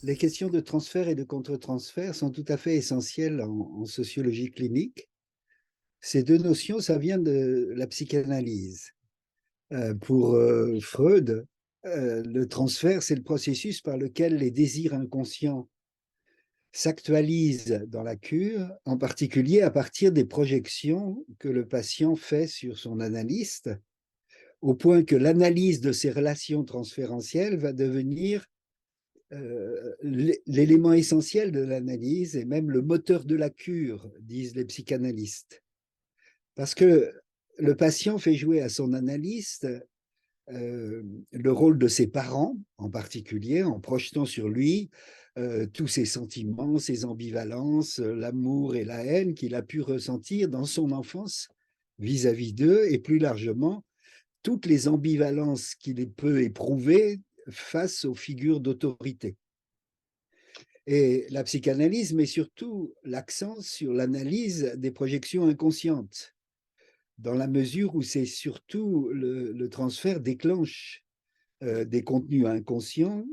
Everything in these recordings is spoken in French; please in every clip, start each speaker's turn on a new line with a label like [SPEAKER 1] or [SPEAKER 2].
[SPEAKER 1] Les questions de transfert et de contre-transfert sont tout à fait essentielles en sociologie clinique. Ces deux notions, ça vient de la psychanalyse. Pour Freud, le transfert, c'est le processus par lequel les désirs inconscients s'actualisent dans la cure, en particulier à partir des projections que le patient fait sur son analyste, au point que l'analyse de ces relations transférentielles va devenir l'élément essentiel de l'analyse et même le moteur de la cure, disent les psychanalystes. Parce que le patient fait jouer à son analyste le rôle de ses parents, en particulier, en projetant sur lui tous ses sentiments, ses ambivalences, l'amour et la haine qu'il a pu ressentir dans son enfance vis-à-vis d'eux, et plus largement, toutes les ambivalences qu'il peut éprouver face aux figures d'autorité. Et la psychanalyse met surtout l'accent sur l'analyse des projections inconscientes, dans la mesure où c'est surtout le transfert déclenche des contenus inconscients.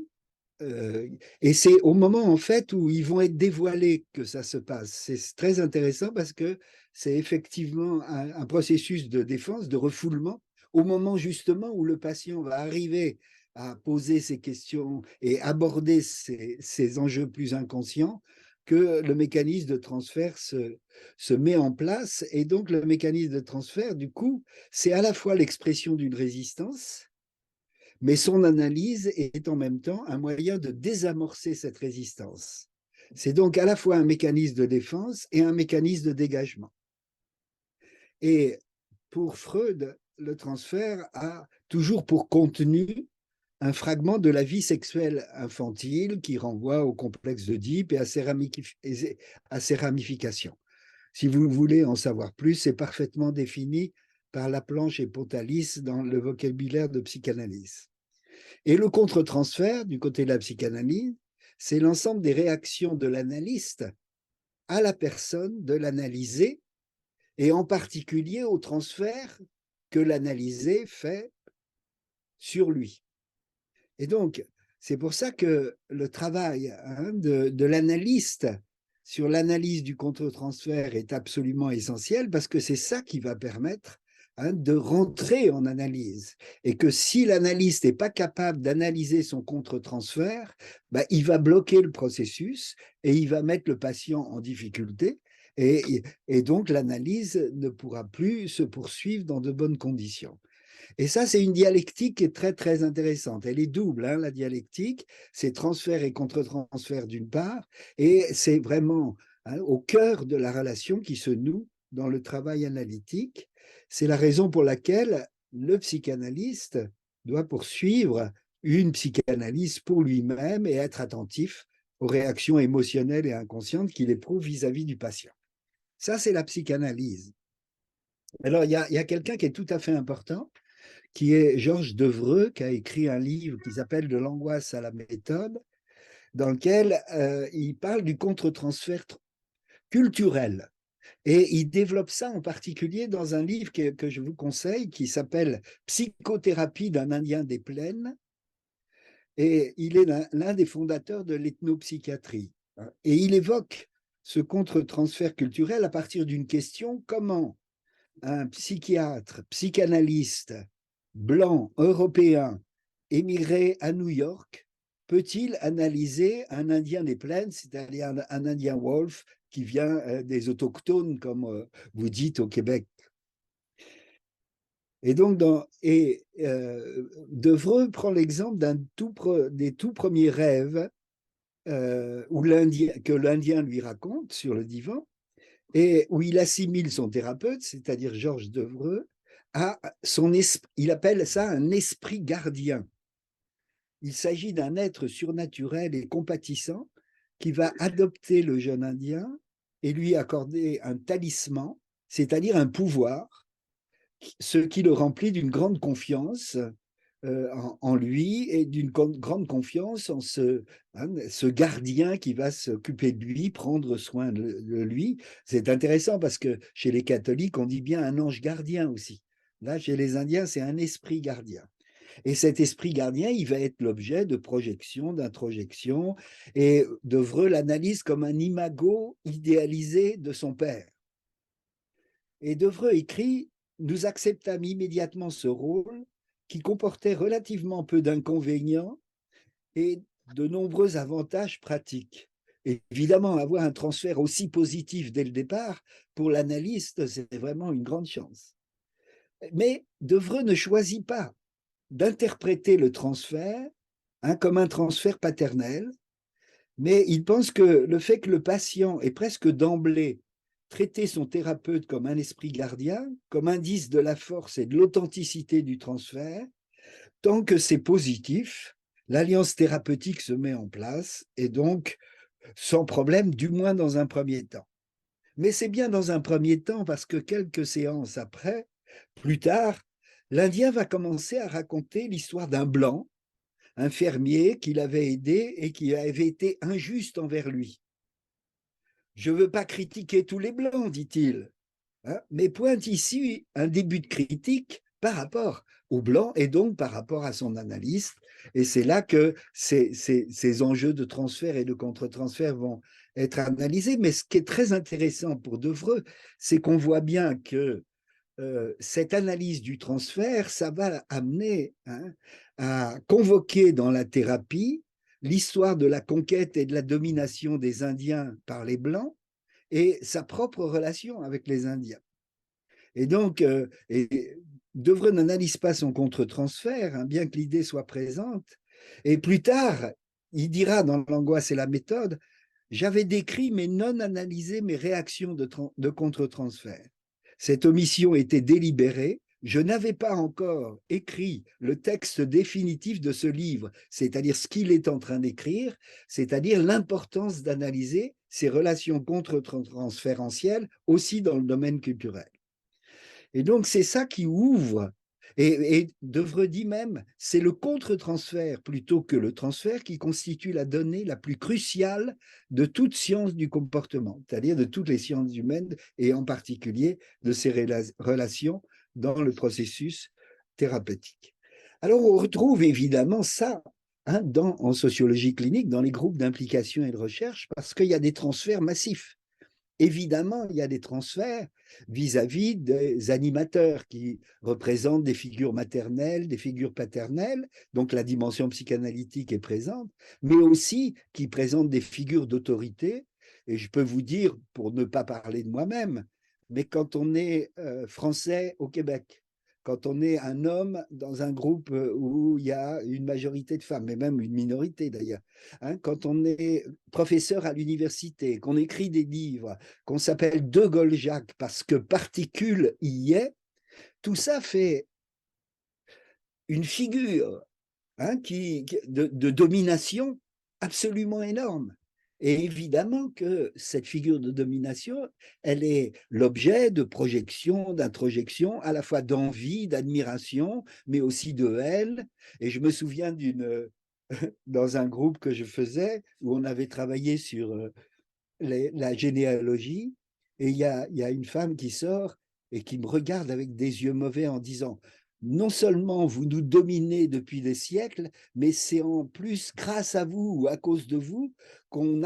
[SPEAKER 1] Et c'est au moment, en fait, où ils vont être dévoilés que ça se passe. C'est très intéressant parce que c'est effectivement un processus de défense, de refoulement, au moment justement où le patient va arriver à poser ces questions et aborder ces enjeux plus inconscients, que le mécanisme de transfert se met en place. Et donc, le mécanisme de transfert, du coup, c'est à la fois l'expression d'une résistance, mais son analyse est en même temps un moyen de désamorcer cette résistance. C'est donc à la fois un mécanisme de défense et un mécanisme de dégagement. Et pour Freud, le transfert a toujours pour contenu un fragment de la vie sexuelle infantile qui renvoie au complexe d'Oedipe et à ses ramifications. Si vous voulez en savoir plus, c'est parfaitement défini par Laplanche et Pontalis dans le vocabulaire de psychanalyse. Et le contre-transfert, du côté de la psychanalyse, c'est l'ensemble des réactions de l'analyste à la personne de l'analysé, et en particulier au transfert que l'analysé fait sur lui. Et donc, c'est pour ça que le travail de l'analyste sur l'analyse du contre-transfert est absolument essentiel, parce que c'est ça qui va permettre de rentrer en analyse. Et que si l'analyste n'est pas capable d'analyser son contre-transfert, bah, il va bloquer le processus et il va mettre le patient en difficulté. Et donc, l'analyse ne pourra plus se poursuivre dans de bonnes conditions. Et ça, c'est une dialectique qui est très, très intéressante. Elle est double, hein, la dialectique. C'est transfert et contre-transfert d'une part, et c'est vraiment au cœur de la relation qui se noue dans le travail analytique. C'est la raison pour laquelle le psychanalyste doit poursuivre une psychanalyse pour lui-même et être attentif aux réactions émotionnelles et inconscientes qu'il éprouve vis-à-vis du patient. Ça, c'est la psychanalyse. Alors, il y a quelqu'un qui est tout à fait important, qui est Georges Devreux, qui a écrit un livre qui s'appelle De l'angoisse à la méthode, dans lequel il parle du contre-transfert culturel. Et il développe ça en particulier dans un livre que je vous conseille, qui s'appelle Psychothérapie d'un Indien des plaines. Et il est l'un des fondateurs de l'ethnopsychiatrie. Et il évoque ce contre-transfert culturel à partir d'une question: comment un psychiatre, psychanalyste, blanc, européen, émigré à New York, peut-il analyser un Indien des plaines, c'est-à-dire un Indien wolf qui vient des autochtones, comme vous dites au Québec? Et donc, Devreux prend l'exemple des tout premiers rêves que l'Indien lui raconte sur le divan, et où il assimile son thérapeute, c'est-à-dire Georges Devreux, à son esprit. Il appelle ça un esprit gardien. Il s'agit d'un être surnaturel et compatissant qui va adopter le jeune Indien et lui accorder un talisman, c'est-à-dire un pouvoir, ce qui le remplit d'une grande confiance en lui, et d'une grande confiance en ce gardien qui va s'occuper de lui, prendre soin de lui. C'est intéressant parce que chez les catholiques, on dit bien un ange gardien aussi. Là, chez les Indiens, c'est un esprit gardien. Et cet esprit gardien, il va être l'objet de projection, d'introjection, et Devreux l'analyse comme un imago idéalisé de son père. Et Devreux écrit: nous acceptâmes immédiatement ce rôle qui comportait relativement peu d'inconvénients et de nombreux avantages pratiques. Et évidemment, avoir un transfert aussi positif dès le départ, pour l'analyste, c'est vraiment une grande chance. Mais Devreux ne choisit pas d'interpréter le transfert comme un transfert paternel, mais il pense que le fait que le patient ait presque d'emblée traité son thérapeute comme un esprit gardien, comme indice de la force et de l'authenticité du transfert, tant que c'est positif, l'alliance thérapeutique se met en place, et donc sans problème, du moins dans un premier temps. Mais c'est bien dans un premier temps, parce que quelques séances après, plus tard, l'Indien va commencer à raconter l'histoire d'un blanc, un fermier qu'il avait aidé et qui avait été injuste envers lui. Je ne veux pas critiquer tous les blancs, dit-il, hein, mais pointe ici un début de critique par rapport aux blancs et donc par rapport à son analyste. Et c'est là que ces enjeux de transfert et de contre-transfert vont être analysés. Mais ce qui est très intéressant pour Devreux, c'est qu'on voit bien que cette analyse du transfert, ça va amener à convoquer dans la thérapie l'histoire de la conquête et de la domination des Indiens par les Blancs et sa propre relation avec les Indiens. Et donc, Devreux n'analyse pas son contre-transfert, bien que l'idée soit présente. Et plus tard, il dira dans L'angoisse et la méthode: j'avais décrit mais non analysé mes réactions de contre-transfert. Cette omission était délibérée. Je n'avais pas encore écrit le texte définitif de ce livre, c'est-à-dire ce qu'il est en train d'écrire, c'est-à-dire l'importance d'analyser ces relations contre-transférentielles aussi dans le domaine culturel. Et donc, c'est ça qui ouvre. Et Devreux dit même, c'est le contre-transfert plutôt que le transfert qui constitue la donnée la plus cruciale de toute science du comportement, c'est-à-dire de toutes les sciences humaines et en particulier de ces relations dans le processus thérapeutique. Alors, on retrouve évidemment ça en sociologie clinique, dans les groupes d'implication et de recherche, parce qu'il y a des transferts massifs. Évidemment, il y a des transferts vis-à-vis des animateurs qui représentent des figures maternelles, des figures paternelles, donc la dimension psychanalytique est présente, mais aussi qui présentent des figures d'autorité. Et je peux vous dire, pour ne pas parler de moi-même, mais quand on est français au Québec, quand on est un homme dans un groupe où il y a une majorité de femmes, mais même une minorité d'ailleurs, quand on est professeur à l'université, qu'on écrit des livres, qu'on s'appelle De Gaulle-Jacques parce que particule y est, tout ça fait une figure de domination absolument énorme. Et évidemment que cette figure de domination, elle est l'objet de projections, d'introjections, à la fois d'envie, d'admiration, mais aussi de haine. Et je me souviens dans un groupe que je faisais, où on avait travaillé sur la généalogie, et il y a une femme qui sort et qui me regarde avec des yeux mauvais en disant: non seulement vous nous dominez depuis des siècles, mais c'est en plus grâce à vous ou à cause de vous qu'on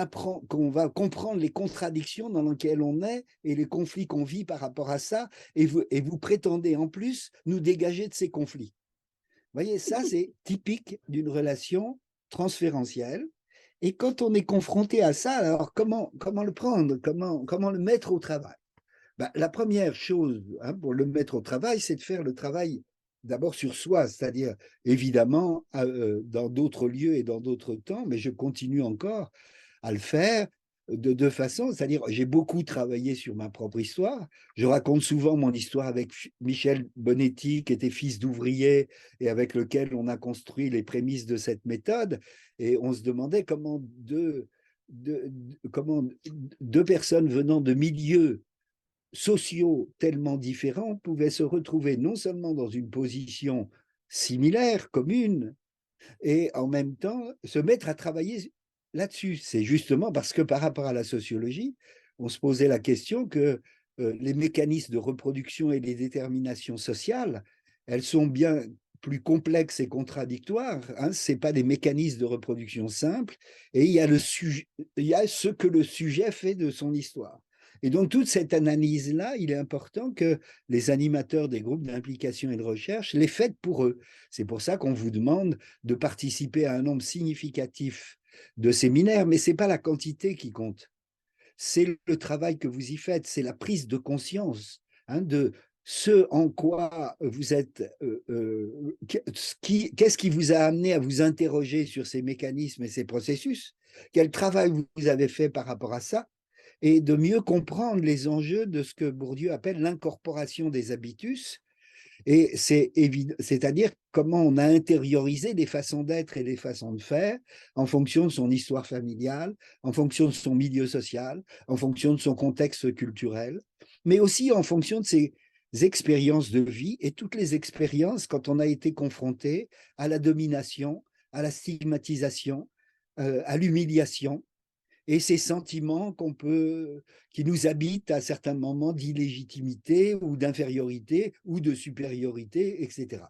[SPEAKER 1] va comprendre les contradictions dans lesquelles on est et les conflits qu'on vit par rapport à ça, et vous prétendez en plus nous dégager de ces conflits. Vous voyez, ça c'est typique d'une relation transférentielle. Et quand on est confronté à ça, alors comment le prendre, comment le mettre au travail? La première chose pour le mettre au travail, c'est de faire le travail d'abord sur soi, c'est-à-dire évidemment dans d'autres lieux et dans d'autres temps, mais je continue encore à le faire de deux façons, c'est-à-dire j'ai beaucoup travaillé sur ma propre histoire. Je raconte souvent mon histoire avec Michel Bonetti, qui était fils d'ouvrier et avec lequel on a construit les prémices de cette méthode. Et on se demandait comment deux personnes venant de milieux sociaux tellement différents pouvaient se retrouver non seulement dans une position similaire, commune, et en même temps se mettre à travailler là-dessus. C'est justement parce que par rapport à la sociologie, on se posait la question que les mécanismes de reproduction et les déterminations sociales, elles sont bien plus complexes et contradictoires. Hein, ce n'est pas des mécanismes de reproduction simples. Et il y a ce que le sujet fait de son histoire. Et donc, toute cette analyse-là, il est important que les animateurs des groupes d'implication et de recherche les fassent pour eux. C'est pour ça qu'on vous demande de participer à un nombre significatif de séminaires, mais ce n'est pas la quantité qui compte. C'est le travail que vous y faites, c'est la prise de conscience de ce en quoi vous êtes, qu'est-ce qui vous a amené à vous interroger sur ces mécanismes et ces processus, quel travail vous avez fait par rapport à ça, et de mieux comprendre les enjeux de ce que Bourdieu appelle l'incorporation des habitus, et c'est-à-dire comment on a intériorisé des façons d'être et des façons de faire en fonction de son histoire familiale, en fonction de son milieu social, en fonction de son contexte culturel, mais aussi en fonction de ses expériences de vie et toutes les expériences quand on a été confronté à la domination, à la stigmatisation, à l'humiliation, et ces sentiments qui nous habitent à certains moments d'illégitimité ou d'infériorité ou de supériorité, etc.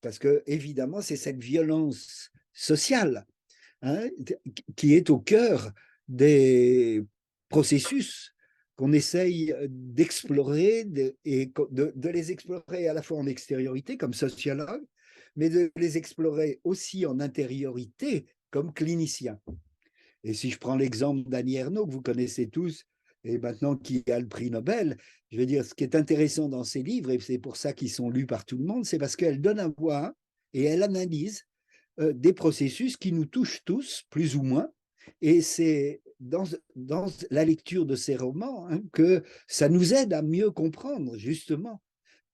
[SPEAKER 1] Parce que, évidemment, c'est cette violence sociale qui est au cœur des processus qu'on essaye d'explorer et de les explorer à la fois en extériorité comme sociologue, mais de les explorer aussi en intériorité comme clinicien. Et si je prends l'exemple d'Annie Ernaux, que vous connaissez tous, et maintenant qui a le prix Nobel, je veux dire, ce qui est intéressant dans ses livres, et c'est pour ça qu'ils sont lus par tout le monde, c'est parce qu'elle donne à voir et elle analyse des processus qui nous touchent tous, plus ou moins, et c'est dans la lecture de ces romans que ça nous aide à mieux comprendre, justement,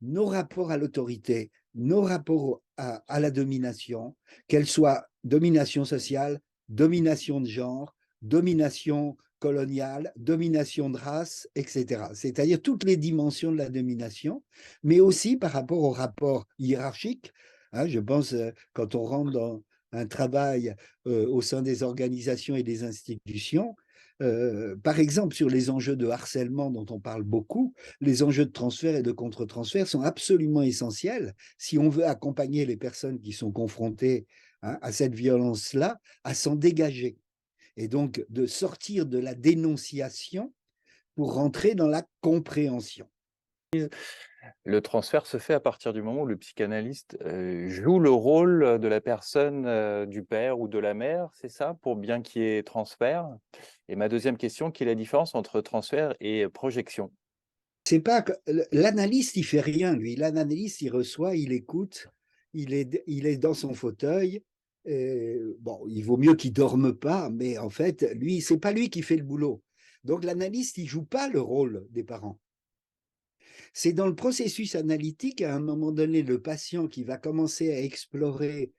[SPEAKER 1] nos rapports à l'autorité, nos rapports à la domination, qu'elle soit domination sociale, domination de genre, domination coloniale, domination de race, etc. C'est-à-dire toutes les dimensions de la domination, mais aussi par rapport au rapport hiérarchique. Je pense, quand on rentre dans un travail au sein des organisations et des institutions, par exemple sur les enjeux de harcèlement dont on parle beaucoup, les enjeux de transfert et de contre-transfert sont absolument essentiels si on veut accompagner les personnes qui sont confrontées à cette violence-là, à s'en dégager. Et donc de sortir de la dénonciation pour rentrer dans la compréhension.
[SPEAKER 2] Le transfert se fait à partir du moment où le psychanalyste joue le rôle de la personne du père ou de la mère, c'est ça, pour bien qu'il y ait transfert? Et ma deuxième question, quelle est la différence entre transfert et projection?
[SPEAKER 1] C'est pas que l'analyste, il fait rien, lui. L'analyste, il reçoit, il écoute, il est dans son fauteuil. Bon, il vaut mieux qu'il dorme pas, mais en fait, lui, c'est pas lui qui fait le boulot. Donc l'analyste, il joue pas le rôle des parents. C'est dans le processus analytique, à un moment donné, le patient qui va commencer à explorer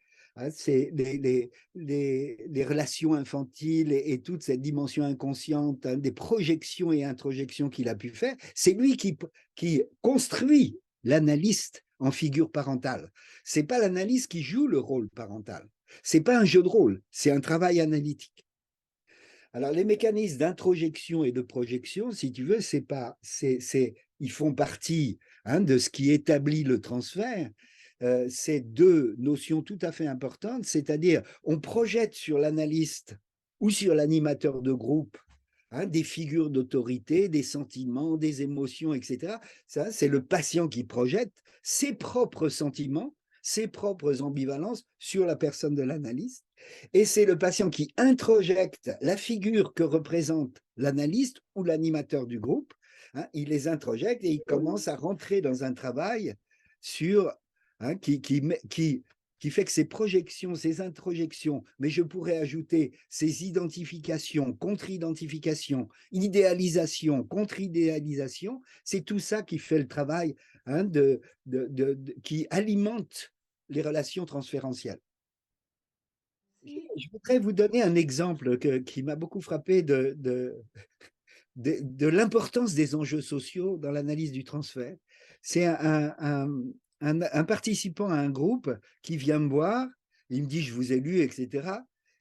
[SPEAKER 1] les relations infantiles et toute cette dimension inconsciente, des projections et introjections qu'il a pu faire, c'est lui qui construit l'analyste en figure parentale. Ce n'est pas l'analyste qui joue le rôle parental. Ce n'est pas un jeu de rôle, c'est un travail analytique. Alors, les mécanismes d'introjection et de projection, si tu veux, ils font partie de ce qui établit le transfert. C'est deux notions tout à fait importantes, c'est-à-dire on projette sur l'analyste ou sur l'animateur de groupe des figures d'autorité, des sentiments, des émotions, etc. Ça, c'est le patient qui projette ses propres sentiments, ses propres ambivalences sur la personne de l'analyste. Et c'est le patient qui introjecte la figure que représente l'analyste ou l'animateur du groupe. Il les introjecte et il commence à rentrer dans un travail sur qui fait que ces projections, ces introjections, mais je pourrais ajouter ces identifications, contre-identifications, idéalisation, contre-idéalisation, c'est tout ça qui fait le travail qui alimente les relations transférentielles. Je voudrais vous donner un exemple qui m'a beaucoup frappé de l'importance des enjeux sociaux dans l'analyse du transfert. C'est un participant à un groupe qui vient me voir, il me dit je vous ai lu, etc.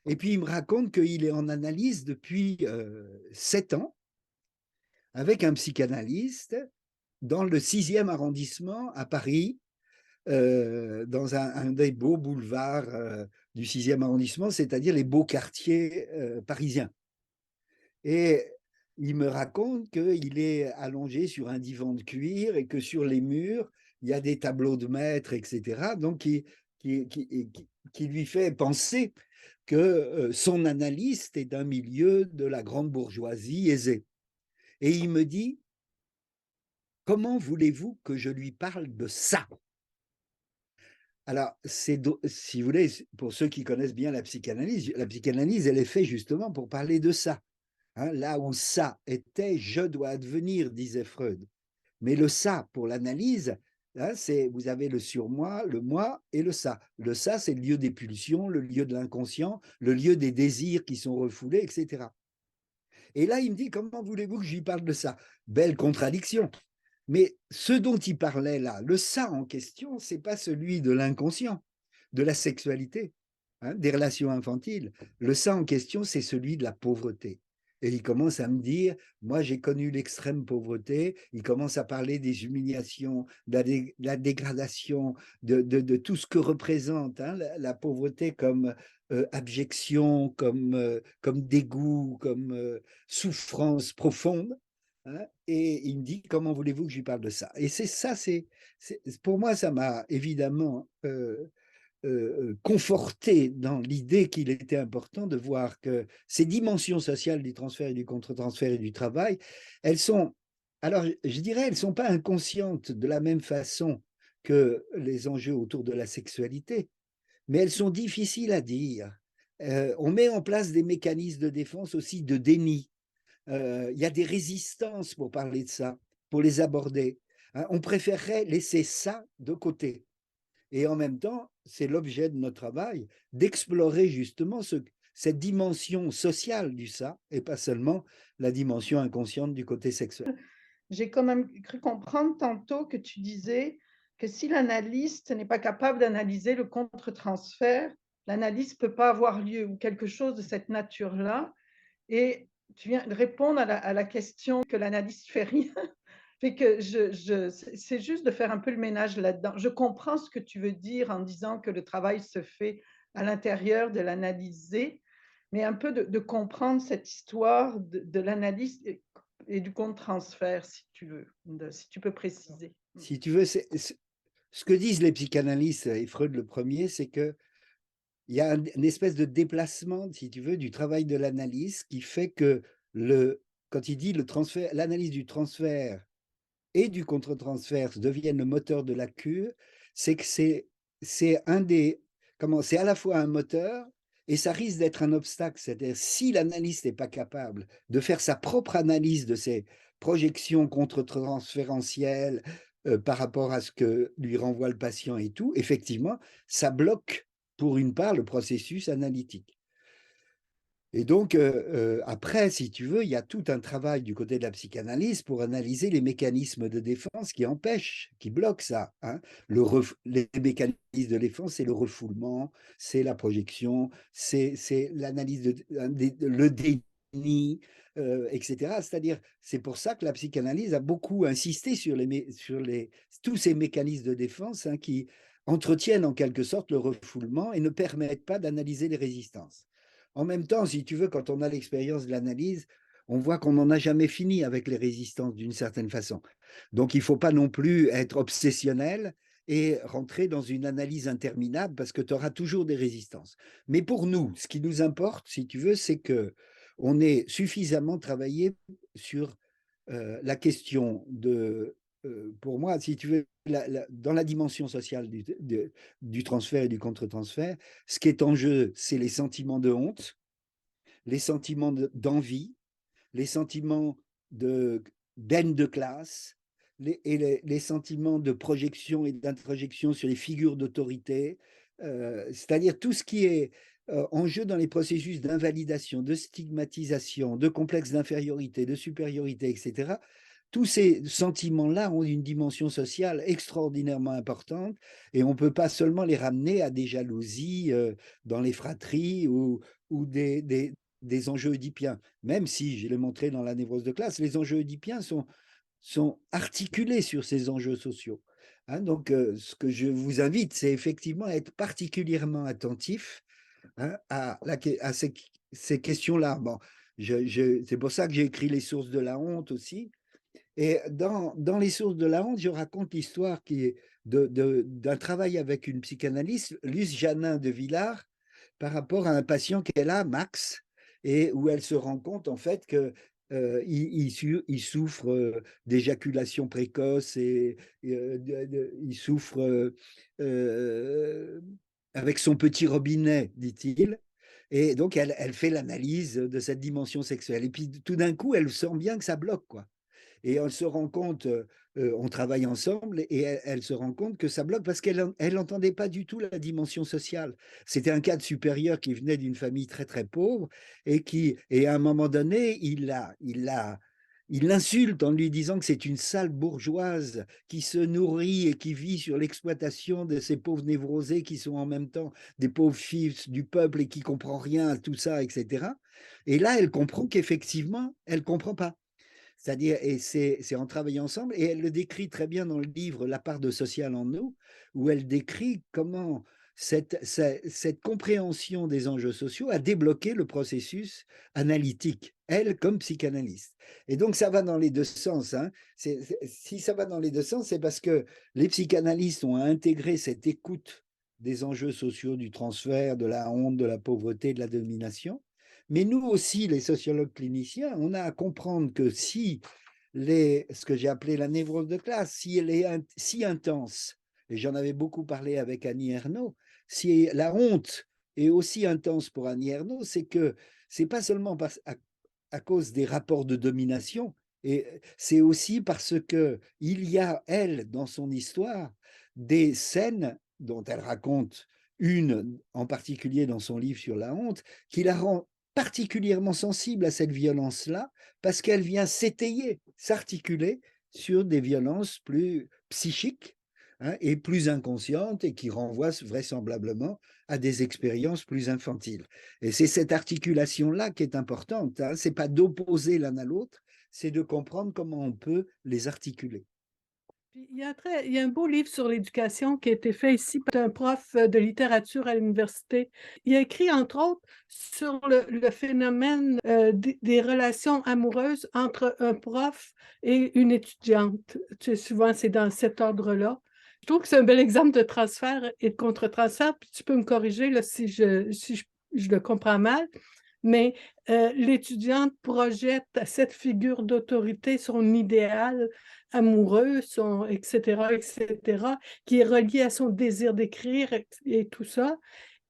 [SPEAKER 1] Et puis il me raconte qu'il est en analyse depuis 7 ans avec un psychanalyste dans le 6e arrondissement à Paris, dans un des beaux boulevards du 6e arrondissement, c'est-à-dire les beaux quartiers parisiens. Et il me raconte qu'il est allongé sur un divan de cuir et que sur les murs, il y a des tableaux de maîtres, etc. Donc, qui lui fait penser que son analyste est d'un milieu de la grande bourgeoisie aisée. Et il me dit, comment voulez-vous que je lui parle de ça? Alors, si vous voulez, pour ceux qui connaissent bien la psychanalyse, elle est faite justement pour parler de ça. Hein, là où ça était, je dois advenir, disait Freud. Mais le ça, pour l'analyse, hein, vous avez le surmoi, le moi et le ça. Le ça, c'est le lieu des pulsions, le lieu de l'inconscient, le lieu des désirs qui sont refoulés, etc. Et là, il me dit, comment voulez-vous que je lui parle de ça? Belle contradiction. Mais ce dont il parlait là, le ça en question, c'est pas celui de l'inconscient, de la sexualité, hein, des relations infantiles. Le ça en question, c'est celui de la pauvreté. Et il commence à me dire, moi j'ai connu l'extrême pauvreté, il commence à parler des humiliations, de la dégradation, de tout ce que représente hein, la pauvreté comme abjection, comme dégoût, comme souffrance profonde. Hein, et il me dit, comment voulez-vous que je lui parle de ça? Et c'est ça, pour moi, ça m'a évidemment conforté dans l'idée qu'il était important de voir que ces dimensions sociales du transfert et du contre-transfert et du travail, elles sont, alors je dirais, elles ne sont pas inconscientes de la même façon que les enjeux autour de la sexualité, mais elles sont difficiles à dire. On met en place des mécanismes de défense aussi de déni. Il y a des résistances pour parler de ça, pour les aborder. Hein. On préférerait laisser ça de côté. Et en même temps, c'est l'objet de notre travail d'explorer justement cette dimension sociale du ça et pas seulement la dimension inconsciente du côté sexuel.
[SPEAKER 3] J'ai quand même cru comprendre tantôt que tu disais que si l'analyste n'est pas capable d'analyser le contre-transfert, l'analyse ne peut pas avoir lieu ou quelque chose de cette nature-là. Et tu viens de répondre à la question que l'analyste fait rien. Fait que c'est juste de faire un peu le ménage là-dedans. Je comprends ce que tu veux dire en disant que le travail se fait à l'intérieur de l'analysé, mais un peu de comprendre cette histoire de l'analyse et du contre-transfert, si tu veux, si tu peux préciser.
[SPEAKER 1] Si tu veux, ce que disent les psychanalystes, et Freud le premier, c'est que il y a une espèce de déplacement, si tu veux, du travail de l'analyse qui fait que quand il dit l'analyse du transfert et du contre-transfert deviennent le moteur de la cure, c'est que c'est c'est à la fois un moteur et ça risque d'être un obstacle. C'est-à-dire, si l'analyste n'est pas capable de faire sa propre analyse de ces projections contre-transférentielles par rapport à ce que lui renvoie le patient et tout, effectivement, ça bloque pour une part le processus analytique. Et donc, après, si tu veux, il y a tout un travail du côté de la psychanalyse pour analyser les mécanismes de défense qui empêchent, qui bloquent ça. Hein. Les mécanismes de défense, c'est le refoulement, c'est la projection, c'est l'analyse, le déni, etc. C'est-à-dire, c'est pour ça que la psychanalyse a beaucoup insisté sur tous ces mécanismes de défense hein, qui entretiennent en quelque sorte le refoulement et ne permettent pas d'analyser les résistances. En même temps, si tu veux, quand on a l'expérience de l'analyse, on voit qu'on n'en a jamais fini avec les résistances d'une certaine façon. Donc, il ne faut pas non plus être obsessionnel et rentrer dans une analyse interminable parce que tu auras toujours des résistances. Mais pour nous, ce qui nous importe, si tu veux, c'est qu'on ait suffisamment travaillé sur la question pour moi, si tu veux, dans la dimension sociale du transfert et du contre-transfert, ce qui est en jeu, c'est les sentiments de honte, les sentiments d'envie, les sentiments d'haine de classe, les sentiments de projection et d'introjection sur les figures d'autorité, c'est-à-dire tout ce qui est en jeu dans les processus d'invalidation, de stigmatisation, de complexe d'infériorité, de supériorité, etc. Tous ces sentiments-là ont une dimension sociale extraordinairement importante et on ne peut pas seulement les ramener à des jalousies dans les fratries ou des enjeux oedipiens. Même si, je l'ai montré dans la névrose de classe, les enjeux oedipiens sont articulés sur ces enjeux sociaux. hein. Donc, ce que je vous invite, c'est effectivement à être particulièrement attentif, hein, à ces questions-là. Bon, c'est pour ça que j'ai écrit Les sources de la honte aussi. Et dans Les sources de la honte, je raconte l'histoire qui est d'un travail avec une psychanalyste, Luce Janin de Villars, par rapport à un patient qu'elle a, Max, et où elle se rend compte en fait que il souffre d'éjaculation précoce et il souffre euh, avec son petit robinet, dit-il. Et donc, elle fait l'analyse de cette dimension sexuelle. Et puis, tout d'un coup, elle sent bien que ça bloque, quoi. Et on se rend compte, on travaille ensemble et elle se rend compte que ça bloque parce qu'elle n'entendait pas du tout la dimension sociale. C'était un cadre supérieur qui venait d'une famille très très pauvre et à un moment donné, il l'insulte en lui disant que c'est une sale bourgeoise qui se nourrit et qui vit sur l'exploitation de ces pauvres névrosés qui sont en même temps des pauvres fils du peuple et qui ne comprend rien à tout ça, etc. Et là, elle comprend qu'effectivement, elle ne comprend pas. C'est-à-dire, et c'est en travaillant ensemble, et elle le décrit très bien dans le livre La part de social en nous, où elle décrit comment cette compréhension des enjeux sociaux a débloqué le processus analytique, elle comme psychanalyste. Et donc ça va dans les deux sens, hein. Si ça va dans les deux sens, c'est parce que les psychanalystes ont intégré cette écoute des enjeux sociaux, du transfert, de la honte, de la pauvreté, de la domination. Mais nous aussi, les sociologues cliniciens, on a à comprendre que si ce que j'ai appelé la névrose de classe, si elle est si intense, et j'en avais beaucoup parlé avec Annie Ernaux, si la honte est aussi intense pour Annie Ernaux, c'est que c'est pas seulement à cause des rapports de domination, et c'est aussi parce que il y a, elle, dans son histoire, des scènes dont elle raconte une en particulier dans son livre sur la honte, qui la rend particulièrement sensible à cette violence-là, parce qu'elle vient s'étayer, s'articuler sur des violences plus psychiques, hein, et plus inconscientes et qui renvoient vraisemblablement à des expériences plus infantiles. Et c'est cette articulation-là qui est importante, hein. Ce n'est pas d'opposer l'un à l'autre, c'est de comprendre comment on peut les articuler.
[SPEAKER 4] Puis il y a un beau livre sur l'éducation qui a été fait ici par un prof de littérature à l'université. Il a écrit, entre autres, sur le phénomène des relations amoureuses entre un prof et une étudiante. Souvent, c'est dans cet ordre-là. Je trouve que c'est un bel exemple de transfert et de contre-transfert. Puis tu peux me corriger là, si je le comprends mal. Mais l'étudiante projette cette figure d'autorité, son idéal amoureux, etc., qui est relié à son désir d'écrire et tout ça.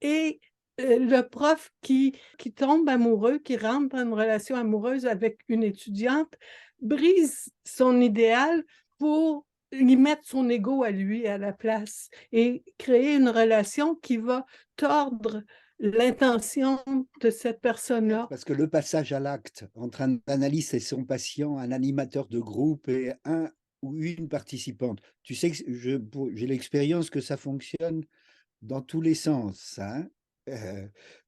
[SPEAKER 4] Et le prof qui tombe amoureux, qui rentre dans une relation amoureuse avec une étudiante, brise son idéal pour y mettre son ego à lui à la place et créer une relation qui va tordre l'intention de cette personne-là.
[SPEAKER 1] Parce que le passage à l'acte entre un analyste et son patient, un animateur de groupe et un ou une participante, tu sais que j'ai l'expérience que ça fonctionne dans tous les sens, hein.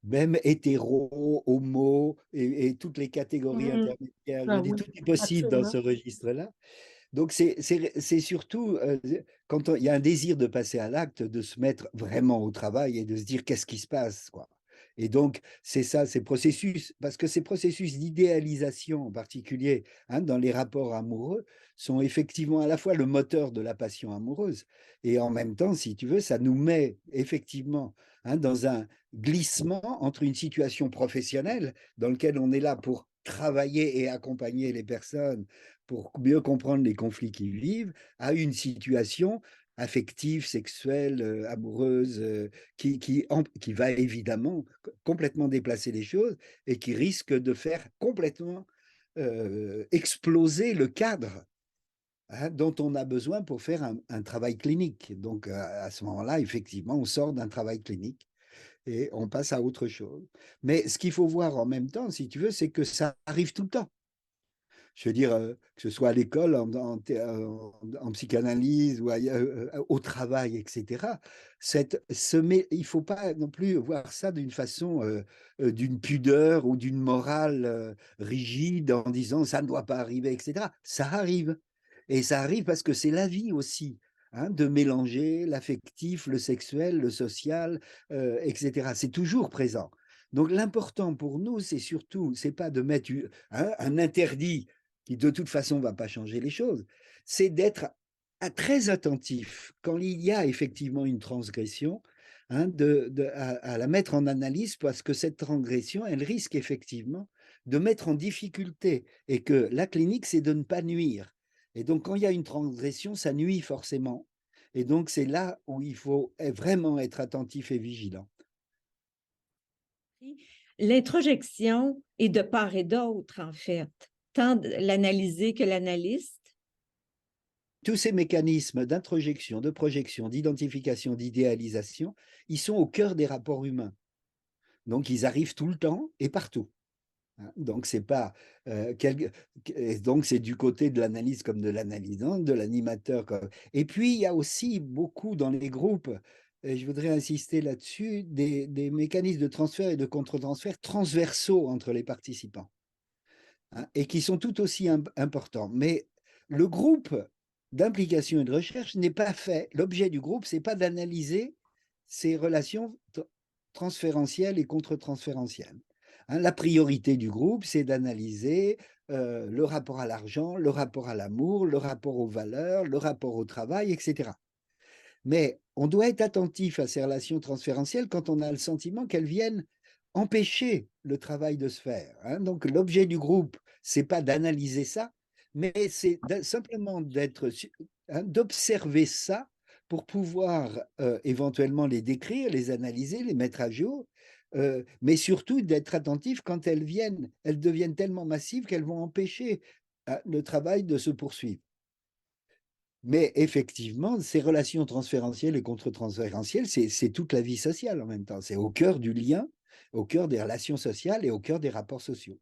[SPEAKER 1] Même hétéro, homo et toutes les catégories intermédiaires. Je
[SPEAKER 4] Ah
[SPEAKER 1] dis,
[SPEAKER 4] oui,
[SPEAKER 1] tout est possible dans
[SPEAKER 4] absolument.
[SPEAKER 1] ce registre-là. Donc, c'est surtout quand il y a un désir de passer à l'acte, de se mettre vraiment au travail et de se dire qu'est-ce qui se passe, quoi. Et donc, c'est ça, ces processus, parce que ces processus d'idéalisation en particulier, hein, dans les rapports amoureux, sont effectivement à la fois le moteur de la passion amoureuse et en même temps, si tu veux, ça nous met effectivement, hein, dans un glissement entre une situation professionnelle dans laquelle on est là pour travailler et accompagner les personnes pour mieux comprendre les conflits qu'ils vivent, à une situation affective, sexuelle, amoureuse, qui va évidemment complètement déplacer les choses et qui risque de faire complètement exploser le cadre, hein, dont on a besoin pour faire un travail clinique. Donc à ce moment-là, effectivement, on sort d'un travail clinique et on passe à autre chose. Mais ce qu'il faut voir en même temps, si tu veux, c'est que ça arrive tout le temps. Je veux dire, que ce soit à l'école, en psychanalyse ou au travail, etc. Il ne faut pas non plus voir ça d'une façon, d'une pudeur ou d'une morale rigide en disant ça ne doit pas arriver, etc. Ça arrive. Et ça arrive parce que c'est la vie aussi. hein, de mélanger l'affectif, le sexuel, le social, etc. C'est toujours présent. Donc l'important pour nous, c'est surtout, c'est pas de mettre un interdit qui de toute façon ne va pas changer les choses, c'est d'être très attentif quand il y a effectivement une transgression, hein, à la mettre en analyse parce que cette transgression, elle risque effectivement de mettre en difficulté et que la clinique, c'est de ne pas nuire. Et donc, quand il y a une transgression, ça nuit forcément. Et donc, c'est là où il faut vraiment être attentif et vigilant.
[SPEAKER 5] L'introjection est de part et d'autre, en fait, tant l'analyser que l'analyste.
[SPEAKER 1] Tous ces mécanismes d'introjection, de projection, d'identification, d'idéalisation, ils sont au cœur des rapports humains. Donc, ils arrivent tout le temps et partout. Donc, c'est pas donc c'est du côté de l'analyse comme de l'analysant, de l'animateur. Et puis, il y a aussi beaucoup dans les groupes, et je voudrais insister là-dessus, des mécanismes de transfert et de contre-transfert transversaux entre les participants, hein, et qui sont tout aussi importants. Mais le groupe d'implication et de recherche n'est pas fait. L'objet du groupe, c'est pas d'analyser ces relations transférentielles et contre-transférentielles. Hein, la priorité du groupe, c'est d'analyser le rapport à l'argent, le rapport à l'amour, le rapport aux valeurs, le rapport au travail, etc. Mais on doit être attentif à ces relations transférentielles quand on a le sentiment qu'elles viennent empêcher le travail de se faire. Hein. Donc l'objet du groupe, c'est pas d'analyser ça, mais c'est simplement d'observer ça pour pouvoir éventuellement les décrire, les analyser, les mettre à jour, mais surtout d'être attentif quand elles deviennent tellement massives qu'elles vont empêcher le travail de se poursuivre. Mais effectivement, ces relations transférentielles et contre-transférentielles, c'est toute la vie sociale en même temps. C'est au cœur du lien, au cœur des relations sociales et au cœur des rapports sociaux.